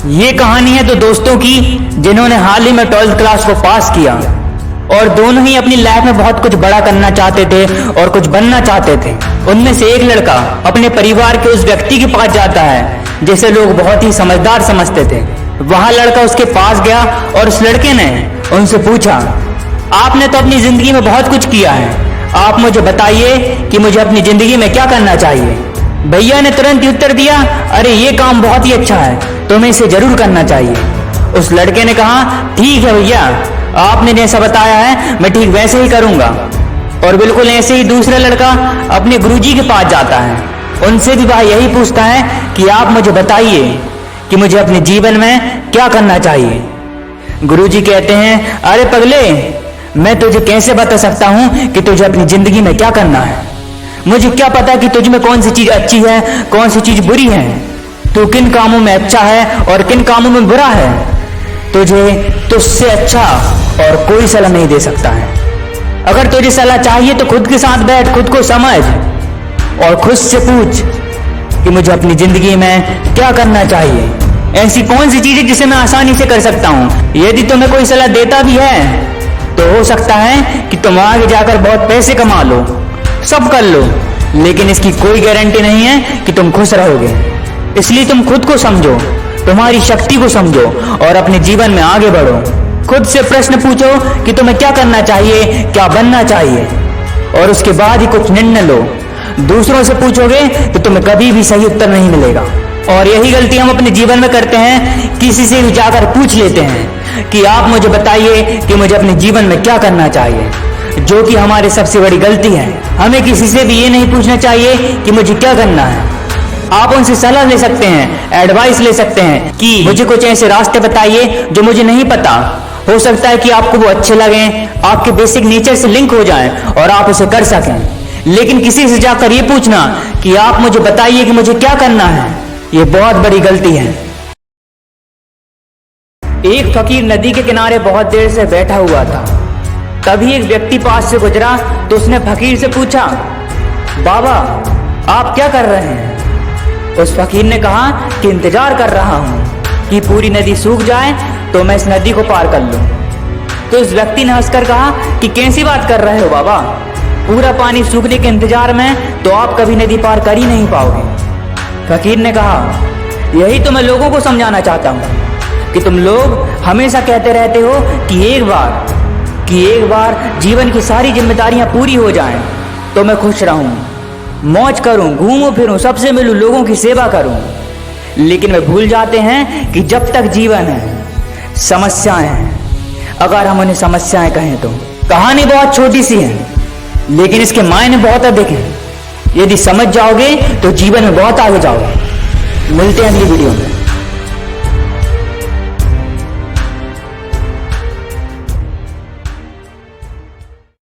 ये कहानी है दो दोस्तों की जिन्होंने हाल ही में 12th क्लास को पास किया और दोनों ही अपनी लाइफ में बहुत कुछ बड़ा करना चाहते थे और कुछ बनना चाहते थे। उनमें से एक लड़का अपने परिवार के उस व्यक्ति के पास जाता है जिसे लोग बहुत ही समझदार समझते थे। वहां लड़का उसके पास गया और उस लड़के ने उनसे पूछा, आपने तो अपनी जिंदगी में बहुत कुछ किया है, आप मुझे बताइए कि मुझे अपनी जिंदगी में क्या करना चाहिए। भैया ने तुरंत ही उत्तर दिया, अरे ये काम बहुत ही अच्छा है, तुम्हें इसे जरूर करना चाहिए। उस लड़के ने कहा, ठीक है भैया, आपने जैसा बताया है मैं ठीक वैसे ही करूंगा। और बिल्कुल ऐसे ही दूसरा लड़का अपने गुरुजी के पास जाता है। उनसे भी वह यही पूछता है कि आप मुझे बताइए कि मुझे अपने जीवन में क्या करना चाहिए। गुरुजी कहते हैं, अरे पगले, मैं तुझे कैसे बता सकता हूं कि तुझे अपनी जिंदगी में क्या करना है। मुझे क्या पता कि तुझ में कौन सी चीज अच्छी है, कौन सी चीज बुरी है, तू किन कामों में अच्छा है और किन कामों में बुरा है। तुझे तुझसे अच्छा और कोई सलाह नहीं दे सकता है। अगर तुझे सलाह चाहिए तो खुद के साथ बैठ, खुद को समझ और खुद से पूछ कि मुझे अपनी जिंदगी में क्या करना चाहिए। ऐसी कौन सी चीज है जिसे मैं आसानी से कर सकता हूं। यदि तुम्हें कोई सलाह देता भी है तो हो सकता है कि तुम आगे जाकर बहुत पैसे कमा लो, सब कर लो, लेकिन इसकी कोई गारंटी नहीं है कि तुम खुश रहोगे। इसलिए तुम खुद को समझो, तुम्हारी शक्ति को समझो और अपने जीवन में आगे बढ़ो। खुद से प्रश्न पूछो कि तुम्हें क्या करना चाहिए, क्या बनना चाहिए, और उसके बाद ही कुछ निर्णय लो। दूसरों से पूछोगे तो तुम्हें कभी भी सही उत्तर नहीं मिलेगा। और यही गलती हम अपने जीवन में करते हैं, किसी से भी जाकर पूछ लेते हैं कि आप मुझे बताइए कि मुझे अपने जीवन में क्या करना चाहिए, जो कि हमारी सबसे बड़ी गलती है। हमें किसी से भी ये नहीं पूछना चाहिए कि मुझे क्या करना है। आप उनसे सलाह ले सकते हैं, एडवाइस ले सकते हैं कि मुझे कुछ ऐसे रास्ते बताइए जो मुझे नहीं पता। हो सकता है कि आपको वो अच्छे लगें, आपके बेसिक नेचर से लिंक हो जाएं और आप उसे कर सकें। लेकिन किसी से जाकर ये पूछना कि आप मुझे बताइए कि मुझे क्या करना है, ये बहुत बड़ी गलती है। एक फकीर नदी के किनारे बहुत देर से बैठा हुआ था। तभी एक व्यक्ति पास से गुजरा तो उसने फकीर से पूछा, बाबा आप क्या कर रहे हैं। उस फकीर ने कहा कि इंतजार कर रहा हूं कि पूरी नदी सूख जाए तो मैं इस नदी को पार कर लूं। तो उस व्यक्ति ने हंसकर कहा कि कैसी बात कर रहे हो बाबा, पूरा पानी सूखने के इंतजार में तो आप कभी नदी पार कर ही नहीं पाओगे। फकीर ने कहा, यही तो मैं लोगों को समझाना चाहता हूं कि तुम लोग हमेशा कहते रहते हो कि एक बार जीवन की सारी जिम्मेदारियां पूरी हो जाएं तो मैं खुश रहूं, मौज करूं, घूमूं फिरूं, सबसे मिलूं, लोगों की सेवा करूं। लेकिन वे भूल जाते हैं कि जब तक जीवन है समस्याएं हैं। अगर हम उन्हें समस्याएं कहें तो कहानी बहुत छोटी सी है, लेकिन इसके मायने बहुत अधिक हैं। यदि समझ जाओगे तो जीवन में बहुत आगे जाओगे। मिलते हैं अगली वीडियो में।